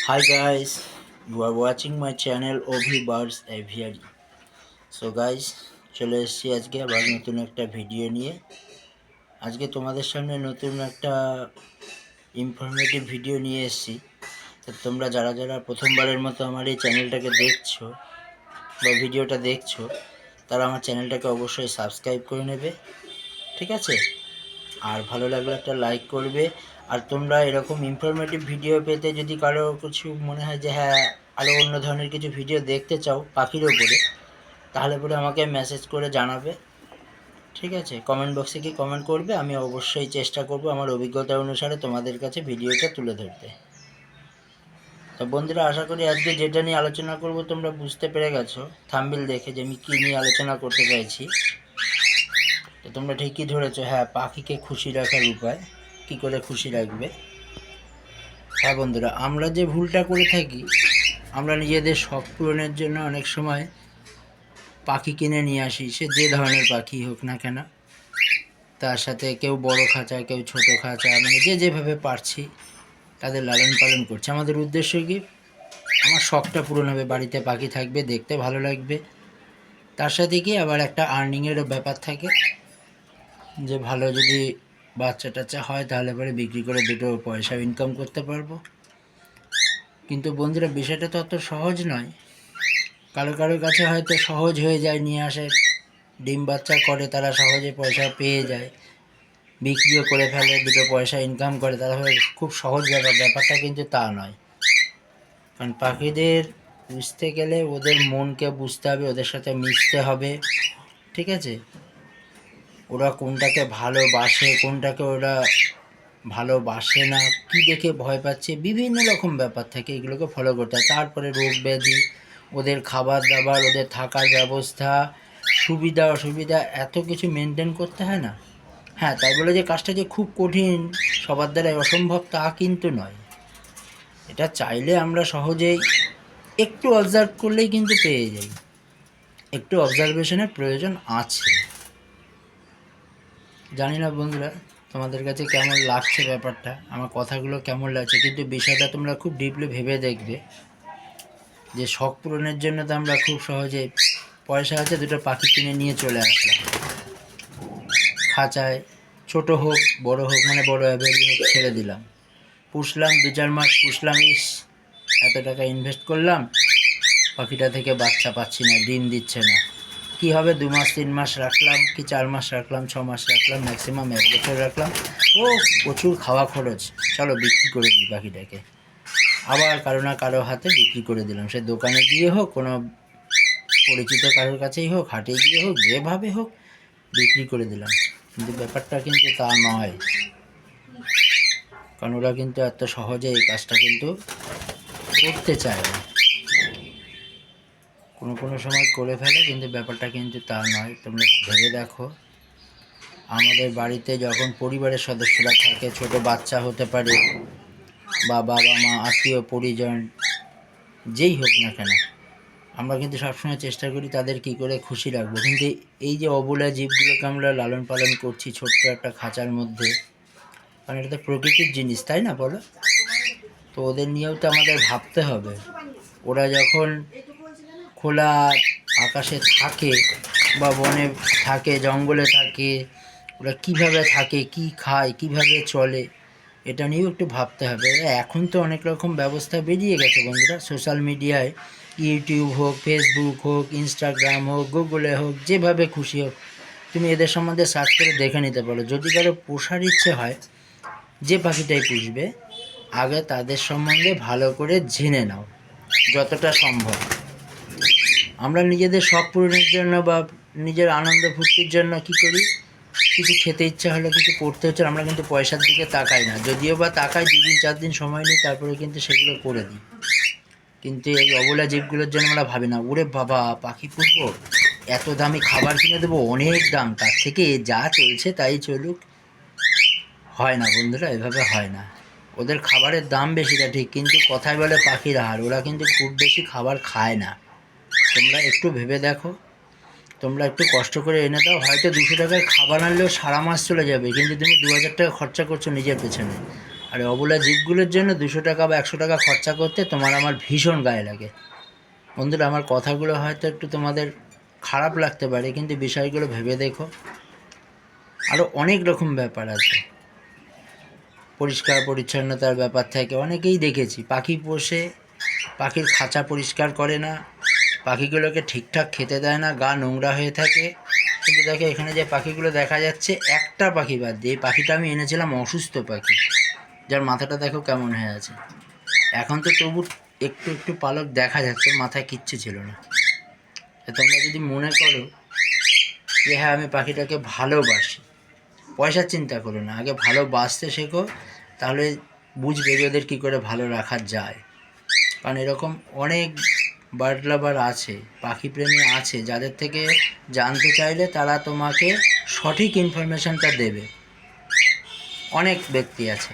Hi guys, you are watching my channel Ovi Birds Aviary. So guys, চলে এসেছি আজকে আবার নতুন একটা ভিডিও নিয়ে। আজকে তোমাদের সামনে নতুন একটা ইনফরমেটিভ ভিডিও নিয়ে এসেছি। তো তোমরা যারা যারা প্রথমবারের মতো আমার এই চ্যানেলটাকে দেখছো বা ভিডিওটা দেখছো, তারা আমার চ্যানেলটাকে অবশ্যই সাবস্ক্রাইব করে নেবে, ঠিক আছে? আর ভালো লাগলে একটা লাইক করবে। আর তোমরা এরকম ইনফরমেটিভ ভিডিও পেতে যদি কারো কিছু মনে হয় যে হ্যাঁ আরও অন্য ধরনের কিছু ভিডিও দেখতে চাও পাখির ওপরে, তাহলে পরে আমাকে মেসেজ করে জানাবে, ঠিক আছে? কমেন্ট বক্সে গিয়ে কমেন্ট করবে, আমি অবশ্যই চেষ্টা করব আমার অভিজ্ঞতা অনুসারে তোমাদের কাছে ভিডিওটা তুলে ধরতে। তো বন্ধুরা, আশা করি আজকে যেটা নিয়ে আলোচনা করব তোমরা বুঝতে পেরে গেছো থাম্বনেল দেখে যে আমি কী নিয়ে আলোচনা করতে চাইছি। তো তোমরা ঠিকই ধরেছো, হ্যাঁ, পাখিকে খুশি রাখার উপায়। কী করে খুশি রাখবে? হ্যাঁ বন্ধুরা, আমরা যে ভুলটা করে থাকি, আমরা নিজেদের শখ পূরণের জন্য অনেক সময় পাখি কিনে নিয়ে আসি, সে যে ধরনের পাখি হোক না কেন। তার সাথে কেউ বড় খাঁচা, কেউ ছোট খাঁচা, মানে যে যেভাবে পারছি তাদের লালন পালন করছে। আমাদের উদ্দেশ্য কি? আমার শখটা পূরণ হবে, বাড়িতে পাখি থাকবে, দেখতে ভালো লাগবে। তার সাথে কি আবার একটা আর্নিংয়েরও ব্যাপার থাকে, যে ভালো যদি বাচ্চা টাচ্চা হয় তাহলে পরে বিক্রি করে দুটো পয়সা ইনকাম করতে পারবো। কিন্তু বন্ধুরা, বিষয়টা তো অত সহজ নয়। কারো কারো কাছে হয়তো সহজ হয়ে যায়, নিয়ে আসে, ডিম বাচ্চা করে, তারা সহজে পয়সা পেয়ে যায়, বিক্রিও করে ফেলে, দুটো পয়সা ইনকাম করে, তারা খুব সহজ ব্যাপারটা কিন্তু তা নয়। কারণ পাখিদের বুঝতে গেলে ওদের মনকে বুঝতে হবে, ওদের সাথে মিশতে হবে, ঠিক আছে? ওরা কোনটাকে ভালোবাসে, কোনটাকে ওরা ভালোবাসে না, কী দেখে ভয় পাচ্ছে, বিভিন্ন রকম ব্যাপার থাকে, এগুলোকে ফলো করতে হয়। তারপরে রোগ ব্যাধি, ওদের খাবার দাবার, ওদের থাকার ব্যবস্থা, সুবিধা অসুবিধা, এত কিছু মেনটেন করতে হয় না। হ্যাঁ, তাই বলে যে কাজটা যে খুব কঠিন, সবার দ্বারাই অসম্ভব, তা কিন্তু নয়। এটা চাইলে আমরা সহজেই একটু অবজার্ভ করলেই কিন্তু পেয়ে যাই। একটু অবজারভেশনের প্রয়োজন আছে। জানি না বন্ধুরা তোমাদের কাছে কেমন লাগছে ব্যাপারটা, আমার কথাগুলো কেমন লাগছে, কিন্তু বিষয়টা তোমরা খুব ডিপলি ভেবে দেখবে যে শখ পূরণের জন্য তো আমরা খুব সহজে পয়সা আছে, দুটো পাখি কিনে নিয়ে চলে আসলাম খাঁচায়, ছোট হোক বড় হোক, মানে বড় অ্যাভারি হোক, ছেড়ে দিলাম, পুষলাম, 2-4 মাস পুষলাম, এত টাকা ইনভেস্ট করলাম, পাখিটা থেকে বাচ্চা পাচ্ছি না, ডিম দিচ্ছে না। কি হবে? 2 মাস 3 মাস রাখলাম, কি 4 মাস রাখলাম, 6 মাস রাখলাম, ম্যাক্সিমাম 1 বছর রাখলাম, ও প্রচুর খাওয়া খরচ, চলো বিক্রি করে দিই পাখিটাকে। আবার কারো না কারো হাতে বিক্রি করে দিলাম, সে দোকানে গিয়ে হোক, কোনো পরিচিত কারোর কাছেই হোক, হাটে গিয়ে হোক, যেভাবে হোক বিক্রি করে দিলাম। কিন্তু ব্যাপারটা কিন্তু তা নয়, কারণ ওরা কিন্তু এত সহজে এই কাজটা কিন্তু করতে চায় না। কোনো সময় করে ফেলে, কিন্তু ব্যাপারটা কিন্তু তা নয়। তোমরা ভেবে দেখো, আমাদের বাড়িতে যখন পরিবারের সদস্যরা থাকে, ছোট বাচ্চা হতে পারে বা বাবা মা, আত্মীয় পরিজন, যেই হোক না কেন, আমরা কিন্তু সবসময় চেষ্টা করি তাদের কী করে খুশি রাখবো। কিন্তু এই যে অবলা জীবগুলোকে আমরা লালন পালন করছি ছোট্ট একটা খাঁচার মধ্যে, কারণ এটা তো প্রকৃতির জিনিস, তাই না বলো? তো ওদের নিয়েও তো আমাদের ভাবতে হবে। ওরা যখন খোলা আকাশে থাকে বা বনে থাকে, জঙ্গলে থাকে, ওরা কীভাবে থাকে, কী খায়, কীভাবে চলে, এটা নিয়েও একটু ভাবতে হবে। এখন তো অনেক রকম ব্যবস্থা বেরিয়ে গেছে বন্ধুরা, সোশ্যাল মিডিয়ায়, ইউটিউব হোক, ফেসবুক হোক, ইনস্টাগ্রাম হোক, গুগলে হোক, যেভাবে খুশি হোক, তুমি এদের সম্বন্ধে সার্চ করে দেখে নিতে পারো। যদি কারো পোষার ইচ্ছে হয়, যে পাখিটাই পুষবে, আগে তাদের সম্বন্ধে ভালো করে জেনে নাও যতটা সম্ভব। আমরা নিজেদের শখ পূরণের জন্য বা নিজের আনন্দ ফুর্তির জন্য কী করি? কিছু খেতে ইচ্ছা হলো, কিছু করতে হচ্ছে, আমরা কিন্তু পয়সার দিকে তাকাই না, যদিও বা তাকাই 2 দিন 4 দিন সময় নিই, তারপরে কিন্তু সেগুলো করে দিই। কিন্তু এই অবলা জীবগুলোর জন্য আমরা ভাবি না, ওরে বাবা পাখি পুষবো, এত দামি খাবার কিনে দেবো, অনেক দাম, তার থেকে যা চলছে তাই চলুক। হয় না বন্ধুরা, এভাবে হয় না। ওদের খাবারের দাম বেশিটা ঠিক, কিন্তু কথায় বলে পাখির আহার, ওরা কিন্তু খুব বেশি খাবার খায় না। তোমরা একটু ভেবে দেখো, তোমরা একটু কষ্ট করে এনে দাও, হয়তো 200 টাকার খাবার আনলেও সারা মাস চলে যাবে, কিন্তু তুমি 2000 টাকা খরচা করছো নিজের পেছনে, আর অবলা জীবগুলোর জন্য 200 টাকা বা 100 টাকা খরচা করতে তোমার আমার ভীষণ গায়ে লাগে। বন্ধুরা, আমার কথাগুলো হয়তো একটু তোমাদের খারাপ লাগতে পারে, কিন্তু বিষয়গুলো ভেবে দেখো। আরও অনেক রকম ব্যাপার আছে। পরিষ্কার পরিচ্ছন্নতার ব্যাপার থেকে অনেকেই দেখেছি পাখি পোষে, পাখির খাঁচা পরিষ্কার করে না, পাখিগুলোকে ঠিকঠাক খেতে দেয় না, গা নোংরা হয়ে থাকে। কিন্তু দেখো এখানে যে পাখিগুলো দেখা যাচ্ছে, একটা পাখি বাদ দিয়ে, এই পাখিটা আমি এনেছিলাম অসুস্থ পাখি, যার মাথাটা দেখো কেমন হয়ে আছে। এখন তো তবু একটু একটু পালক দেখা যাচ্ছে, মাথায় কিচ্ছু ছিল না। তোমরা যদি মনে করো যে হ্যাঁ আমি পাখিটাকে ভালোবাসি, পয়সার চিন্তা করো না, আগে ভালোবাসতে শেখো, তাহলে বুঝবে যে ওদের কী করে ভালো রাখা যায়। কারণ এরকম অনেক বার্ড লাভার আছে, পাখি প্রেমী আছে, যাদের থেকে জানতে চাইলে তারা তোমাকে সঠিক ইনফরমেশানটা দেবে। অনেক ব্যক্তি আছে,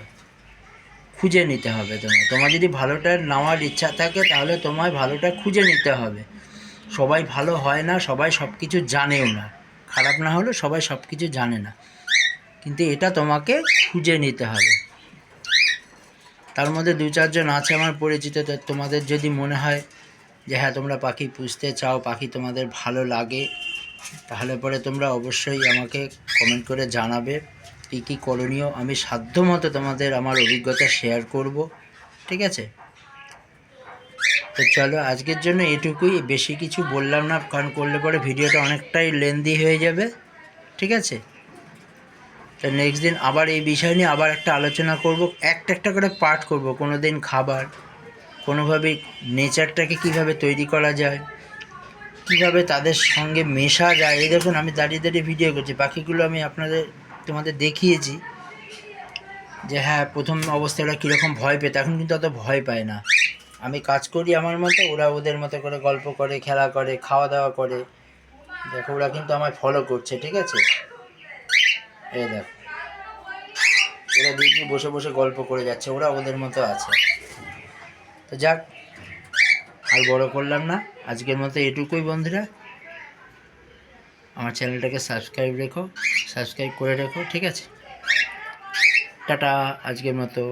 খুঁজে নিতে হবে। তোমার যদি ভালোটা নেওয়ার ইচ্ছা থাকে তাহলে তোমায় ভালোটা খুঁজে নিতে হবে। সবাই ভালো হয় না, সবাই সব কিছু জানেও না, খারাপ না হলেও সবাই সব কিছু জানে না, কিন্তু এটা তোমাকে খুঁজে নিতে হবে। তার মধ্যে 2-4 জন আছে আমার পরিচিত। তো তোমাদের যদি মনে হয় যে হ্যাঁ তোমরা পাখি পুষতে চাও, পাখি তোমাদের ভালো লাগে, তাহলে পরে তোমরা অবশ্যই আমাকে কমেন্ট করে জানাবে কী কী করণীয়। আমি সাধ্যমতো তোমাদের আমার অভিজ্ঞতা শেয়ার করব, ঠিক আছে? তো চলো আজকের জন্য এটুকুই, বেশি কিছু বললাম না, কারণ করলে পরে ভিডিওটা অনেকটাই লেন্দি হয়ে যাবে, ঠিক আছে? তো নেক্সট দিন আবার এই বিষয় নিয়ে আবার একটা আলোচনা করব, একটা করে পার্ট করব। কোনো দিন খাবার, কোনোভাবে নেচারটাকে কীভাবে তৈরি করা যায়, কীভাবে তাদের সঙ্গে মেশা যায়। এই দেখুন আমি দাঁড়িয়ে দাঁড়িয়ে ভিডিও করছি, পাখিগুলো আমি তোমাদের দেখিয়েছি যে হ্যাঁ প্রথম অবস্থায় ওরা কীরকম ভয় পেত, এখন কিন্তু অত ভয় পায় না। আমি কাজ করি আমার মতো, ওরা ওদের মতো করে গল্প করে, খেলা করে, খাওয়া দাওয়া করে। দেখো ওরা কিন্তু আমায় ফলো করছে, ঠিক আছে? এই দেখো ওরা দিদি বসে বসে গল্প করে যাচ্ছে, ওরা ওদের মতো আছে। তো যাক, আর বড় করলাম না, আজকের মতো এটুকুই বন্ধুরা। আমার চ্যানেলটাকে সাবস্ক্রাইব করে রেখো, ঠিক আছে? টাটা, আজকের মতো।